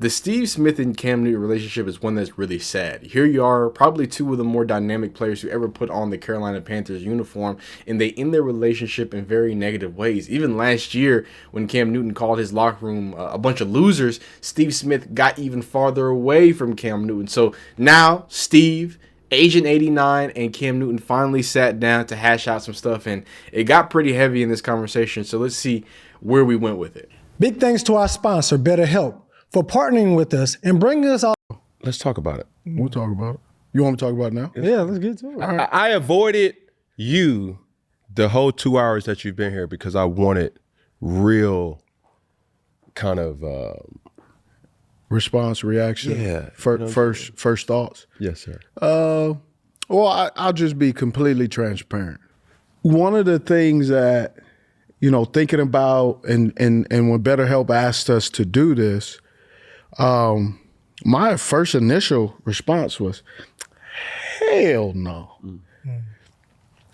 The Steve Smith and Cam Newton relationship is one that's really sad. Here you are, probably two of the more dynamic players who ever put on the Carolina Panthers uniform, and they end their relationship in very negative ways. Even last year, when Cam Newton called his locker room a bunch of losers, Steve Smith got even farther away from Cam Newton. So now, Steve, Agent 89, and Cam Newton finally sat down to hash out some stuff, and it got pretty heavy in this conversation. So let's see where we went with it. Big thanks to our sponsor, BetterHelp, for partnering with us and bringing us all. Let's talk about it. We'll talk about it. You want me to talk about it now? Yeah, let's get to it. All right. I avoided you the whole 2 hours that you've been here because I wanted real kind of Response, reaction. Yeah. First thoughts. yes, sir. Well, I'll just be completely transparent. One of the things that, thinking about and when BetterHelp asked us to do this, my first initial response was, hell no.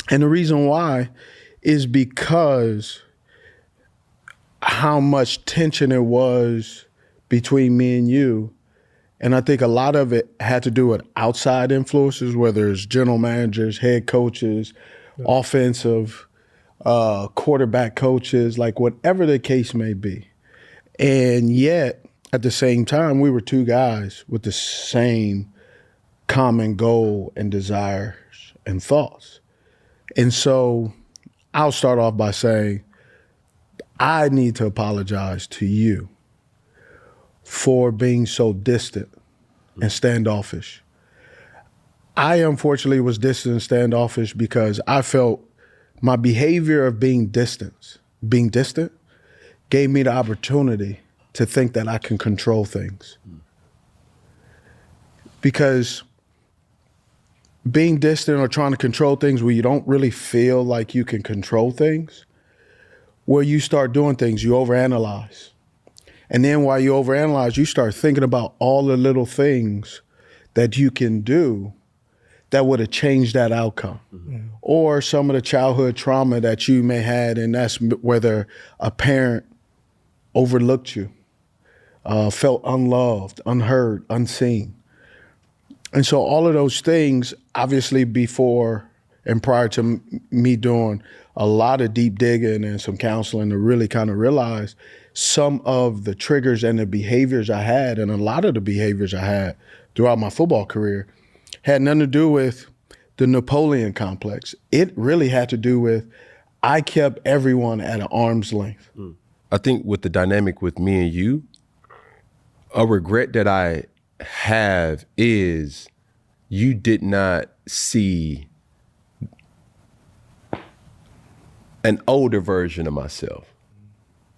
And the reason why is because how much tension it was between me and you. And I think a lot of it had to do with outside influences, whether it's general managers, head coaches, offensive, quarterback coaches, like whatever the case may be. And yet, at the same time, we were two guys with the same common goal and desires and thoughts. And so I'll start off by saying, I need to apologize to you for being so distant and standoffish. I unfortunately was distant and standoffish because I felt my behavior of being distant gave me the opportunity to think that I can control things. Because being distant or trying to control things where you don't really feel like you can control things, where you start doing things, you overanalyze. And then while you overanalyze, you start thinking about all the little things that you can do that would have changed that outcome. Mm-hmm. Or some of the childhood trauma that you may had, and that's whether a parent overlooked you, felt unloved, unheard, unseen. And so all of those things, obviously before and prior to me doing a lot of deep digging and some counseling to really kind of realize some of the triggers and the behaviors I had, and a lot of the behaviors I had throughout my football career, had nothing to do with the Napoleon complex. It really had to do with I kept everyone at an arm's length. I think with the dynamic with me and you, a regret that I have is you did not see an older version of myself.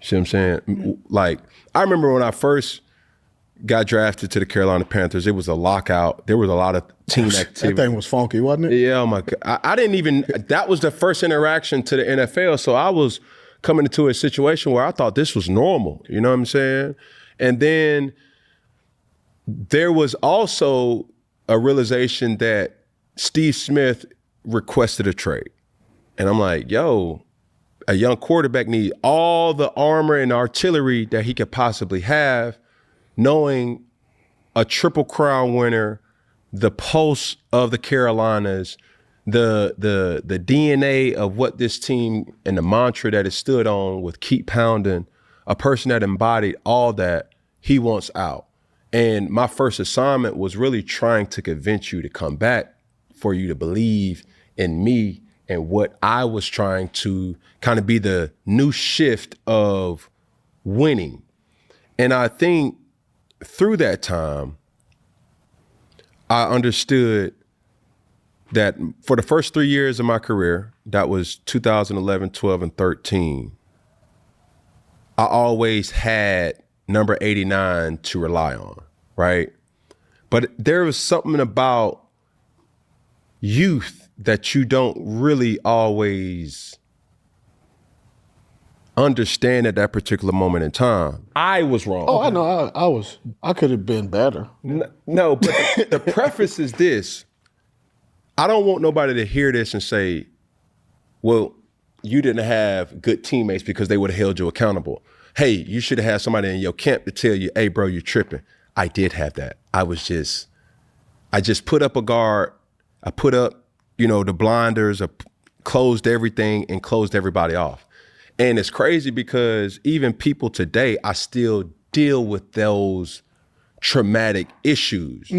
See what I'm saying? Like, I remember when I first got drafted to the Carolina Panthers, it was a lockout. There was a lot of team activity. That thing was funky, wasn't it? Yeah, oh my God. I didn't even, that was the first interaction to the NFL. So I was coming into a situation where I thought this was normal. You know what I'm saying? And then there was also a realization that Steve Smith requested a trade. And I'm like, yo, a young quarterback needs all the armor and artillery that he could possibly have, knowing a Triple Crown winner, the pulse of the Carolinas, the DNA of what this team and the mantra that it stood on with keep pounding, a person that embodied all that, he wants out. And my first assignment was really trying to convince you to come back, for you to believe in me and what I was trying to kind of be the new shift of winning. And I think through that time, I understood that for the first 3 years of my career, that was 2011, 12, and 13, I always had number 89 to rely on, right? But there was something about youth that you don't really always understand at that particular moment in time. I was wrong. Oh, I know. I could have been better. No, but the preface is this. I don't want nobody to hear this and say, well, you didn't have good teammates because they would have held you accountable. hey, you should have had somebody in your camp to tell you, hey, bro, you're tripping. I did have that. I just put up a guard. I put up, the blinders, closed everything and closed everybody off. And it's crazy because even people today, I still deal with those traumatic issues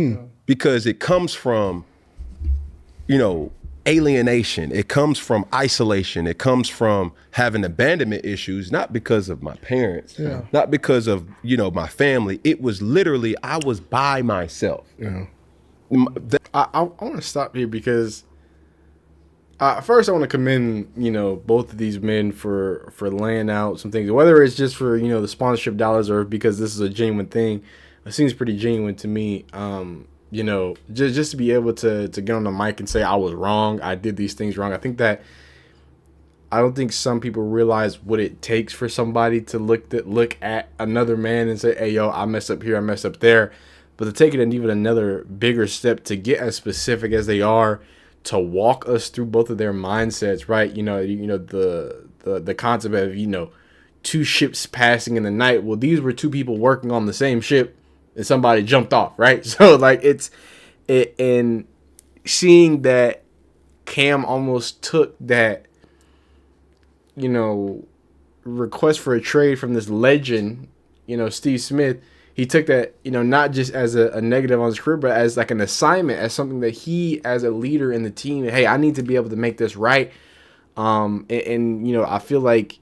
because it comes from, alienation. It comes from isolation. It comes from having abandonment issues, not because of my parents, not because of, my family. It was literally, I was by myself. Yeah. I want to stop here because first I want to commend, both of these men for laying out some things, whether it's just for, the sponsorship dollars or because this is a genuine thing. It seems pretty genuine to me. Just to be able to get on the mic and say I was wrong, I did these things wrong. I don't think some people realize what it takes for somebody to look at another man and say, hey, yo, I messed up here, I messed up there. But to take it an even another bigger step to get as specific as they are, to walk us through both of their mindsets, right? The concept of, two ships passing in the night. Well, these were two people working on the same ship and somebody jumped off, right? So like and seeing that Cam almost took that, request for a trade from this legend, Steve Smith. He took that, not just as a negative on his career, but as like an assignment, as something that he, as a leader in the team, hey, I need to be able to make this right. I feel like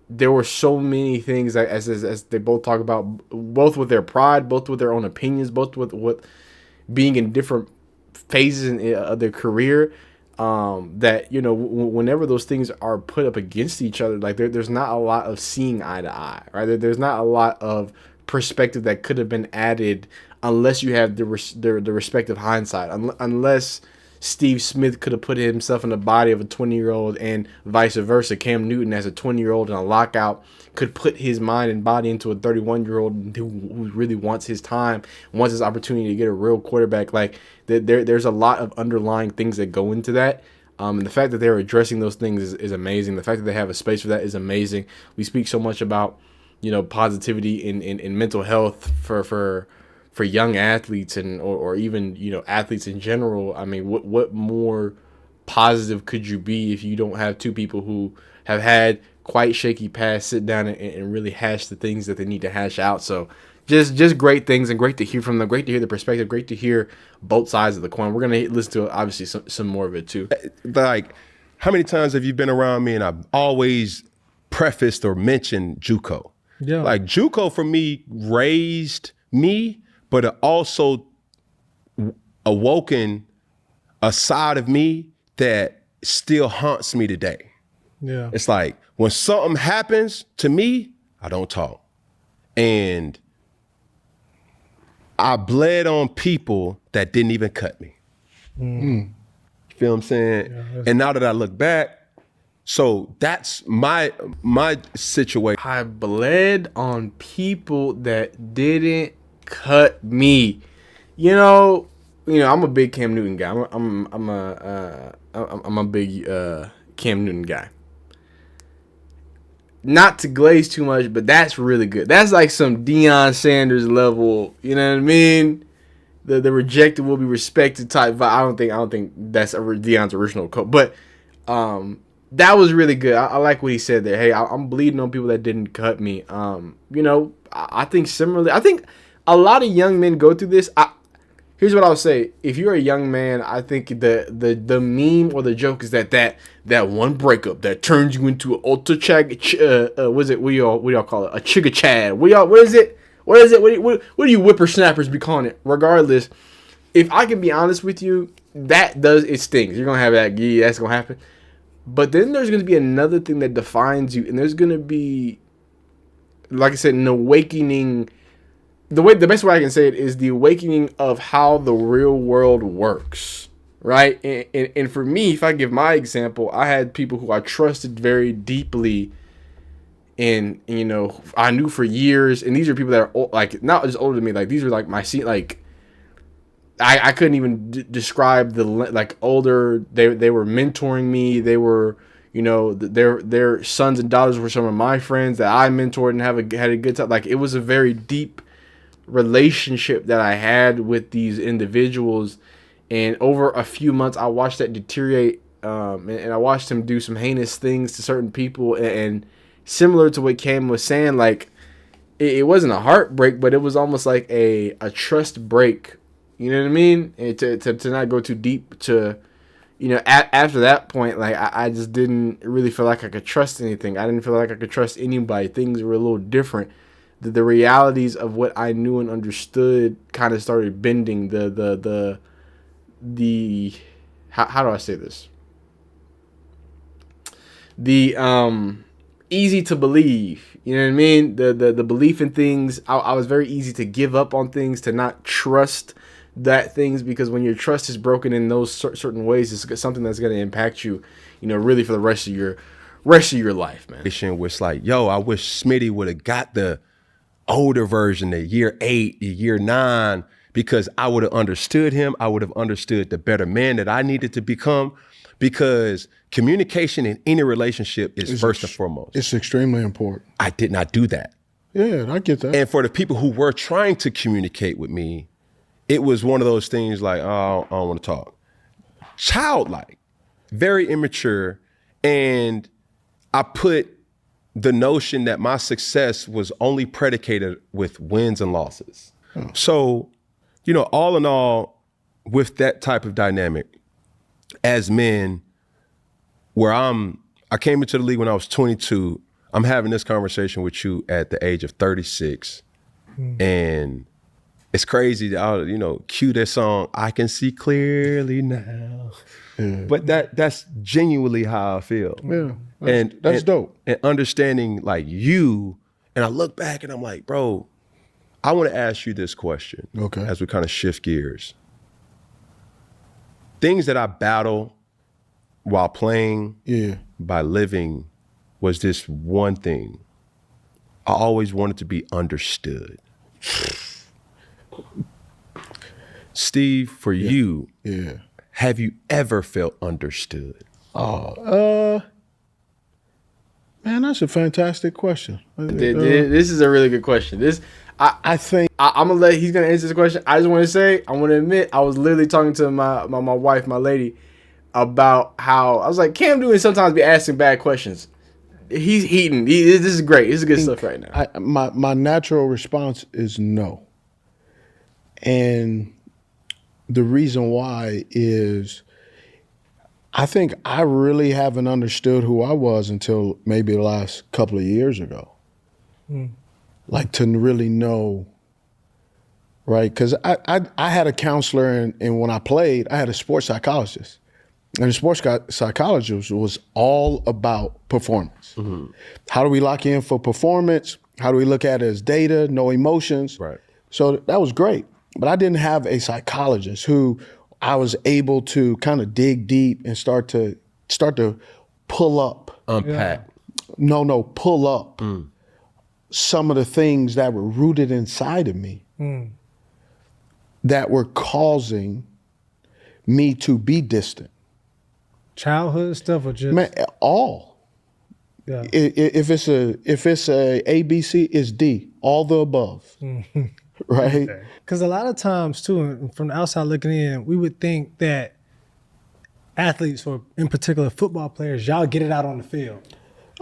there were so many things as they both talk about, both with their pride, both with their own opinions, both with what being in different phases of their career. That whenever those things are put up against each other, like there's not a lot of seeing eye to eye, right? There's not a lot of perspective that could have been added unless you have the respective hindsight, unless Steve Smith could have put himself in the body of a 20-year-old and vice versa. Cam Newton, as a 20-year-old in a lockout, could put his mind and body into a 31-year-old who really wants his time, wants his opportunity to get a real quarterback. Like there's a lot of underlying things that go into that. And the fact that they're addressing those things is amazing. The fact that they have a space for that is amazing. We speak so much about, positivity in mental health for young athletes or even, athletes in general. I mean, what more positive could you be if you don't have two people who have had quite shaky past sit down and really hash the things that they need to hash out? So just great things, and great to hear from them. Great to hear the perspective. Great to hear both sides of the coin. We're going to listen to, obviously, some more of it, too. Like, how many times have you been around me and I've always prefaced or mentioned JUCO? Yeah. Like, JUCO, for me, raised me, but it also awoken a side of me that still haunts me today. Yeah. It's like, when something happens to me, I don't talk. And I bled on people that didn't even cut me. You feel what I'm saying? Yeah, and now that I look back, so that's my situation. I bled on people that didn't cut me. I'm a big Cam Newton guy. I'm a big Cam Newton guy. Not to glaze too much, but that's really good. That's like some Deion Sanders level. You know what I mean? The rejected will be respected type. But I don't think that's Deion's original quote. But that was really good. I like what he said there. Hey, I'm bleeding on people that didn't cut me. I think similarly. I think a lot of young men go through this. Here's what I'll say. If you're a young man, I think the meme or the joke is that one breakup that turns you into an ultra what do y'all call it? A chigga chad. What is it? What do you whippersnappers be calling it? Regardless, if I can be honest with you, that does it stings. You're gonna have that. Yeah, that's gonna happen. But then there's gonna be another thing that defines you, and there's gonna be, like I said, an awakening. The best way I can say it is the awakening of how the real world works, right? And for me, if I give my example, I had people who I trusted very deeply, and I knew for years, and these are people that are like not just older than me, like these are like my like I couldn't even describe the like older. They were mentoring me. They were You know, their sons and daughters were some of my friends that I mentored and had a good time. Like, it was a very deep relationship that I had with these individuals. And over a few months, I watched that deteriorate, and I watched him do some heinous things to certain people. And similar to what Cam was saying, like, it wasn't a heartbreak, but it was almost like a trust break. You know what I mean? And to not go too deep to, you know, after that point, like, I just didn't really feel like I could trust anything. I didn't feel like I could trust anybody. Things were a little different. The realities of what I knew and understood kind of started bending. The how do I say this? The easy to believe, you know what I mean? The belief in things. I was very easy to give up on things, to not trust that things, because when your trust is broken in those certain ways, it's something that's going to impact you, you know, really for the rest of your life, man. Was like, yo, I wish Smitty would have got the older version, the year 8, the year 9, because I would have understood him. I would have understood the better man that I needed to become, because communication in any relationship is first and foremost. It's extremely important. I did not do that. Yeah, I get that. And for the people who were trying to communicate with me, it was one of those things like, oh, I don't want to talk. Childlike, very immature. And I put the notion that my success was only predicated with wins and losses. So, you know, all in all, with that type of dynamic, as men, where I came into the league when I was 22, I'm having this conversation with you at the age of 36. And it's crazy that I'll, you know, cue that song, I Can See Clearly Now. Yeah. But that's genuinely how I feel. Yeah. That's dope. And understanding like you, and I look back and I'm like, bro, I want to ask you this question. Okay. As we kind of shift gears. Things that I battle while playing, by living, was this one thing. I always wanted to be understood. Steve, for you, have you ever felt understood? Man, that's a fantastic question. This is a really good question. I think I'm gonna he's gonna answer this question. I just want to say, I want to admit, I was literally talking to my wife, my lady, about how I was like, Cam doing sometimes be asking bad questions. He's heating. This is great. This is good stuff right now. My natural response is no. And the reason why is I think I really haven't understood who I was until maybe the last couple of years ago. Like, to really know, right? Because I had a counselor, and when I played, I had a sports psychologist. And the sports psychologist was all about performance. How do we lock in for performance? How do we look at it as data, no emotions? Right. So that was great. But I didn't have a psychologist who I was able to kind of dig deep and start to pull up. Unpack. Pull up some of the things that were rooted inside of me that were causing me to be distant. Childhood stuff or just all. Yeah. If it's a ABC, it's D. All the above. Right? Because a lot of times too, from the outside looking in, we would think that athletes, or in particular football players, y'all get it out on the field.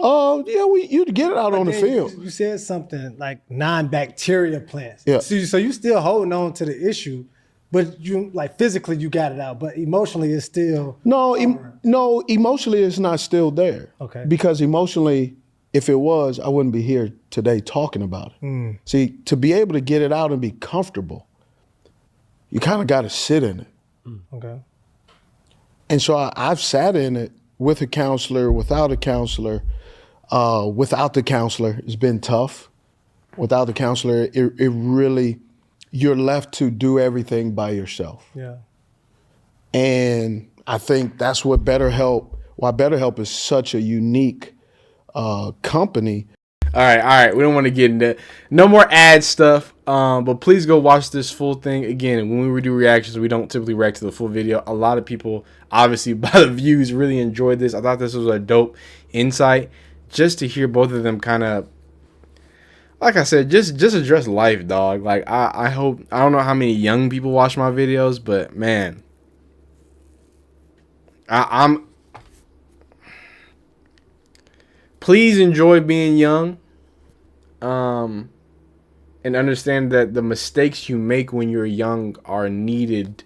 Oh, yeah, you'd get it out on the field. You said something like non-bacteria plants. Yeah. So you still holding on to the issue, but you, like, physically you got it out, but emotionally it's still No, emotionally it's not still there. Okay. Because emotionally, if it was, I wouldn't be here today talking about it. See, to be able to get it out and be comfortable, you kind of got to sit in it. Okay. And so I've sat in it with a counselor, without a counselor. Without the counselor, it's been tough. Without the counselor, it really, you're left to do everything by yourself. Yeah. And I think that's why BetterHelp is such a unique company. All right. We don't want to get into no more ad stuff. But please go watch this full thing. Again, when we do reactions, we don't typically react to the full video. A lot of people, obviously by the views, really enjoyed this. I thought this was a dope insight just to hear both of them kind of, like I said, just address life, dog. Like I hope, I don't know how many young people watch my videos, but man, I'm please enjoy being young. And understand that the mistakes you make when you're young are needed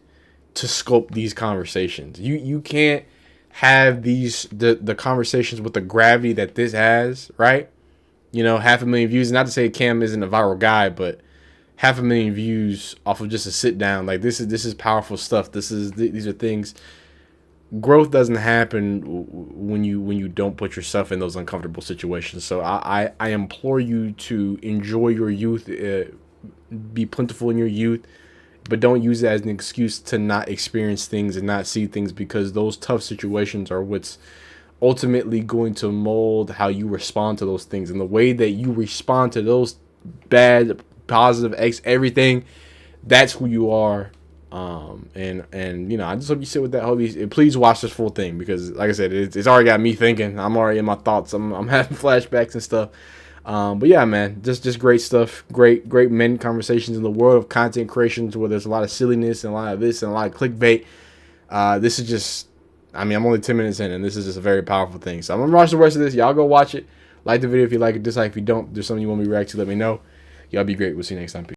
to scope these conversations. You can't have the conversations with the gravity that this has, right? You know, 500,000 views. Not to say Cam isn't a viral guy, but 500,000 views off of just a sit down. Like this is powerful stuff. These are things. Growth doesn't happen when you don't put yourself in those uncomfortable situations. So I implore you to enjoy your youth, be plentiful in your youth, but don't use it as an excuse to not experience things and not see things, because those tough situations are what's ultimately going to mold how you respond to those things. And the way that you respond to those bad, positive, everything, that's who you are. And you know, I just hope you sit with that. Hope you please watch this full thing, because like I said, it's already got me thinking. I'm already in my thoughts. I'm having flashbacks and stuff. But yeah, man, just great stuff. Great men conversations in the world of content creations where there's a lot of silliness and a lot of this and a lot of clickbait. This is just, I mean, I'm only 10 minutes in, and this is just a very powerful thing. So I'm gonna watch the rest of this. Y'all go watch it. Like the video if you like it. Dislike if you don't. If there's something you want me to react to, let me know. Y'all be great. We'll see you next time. Peace.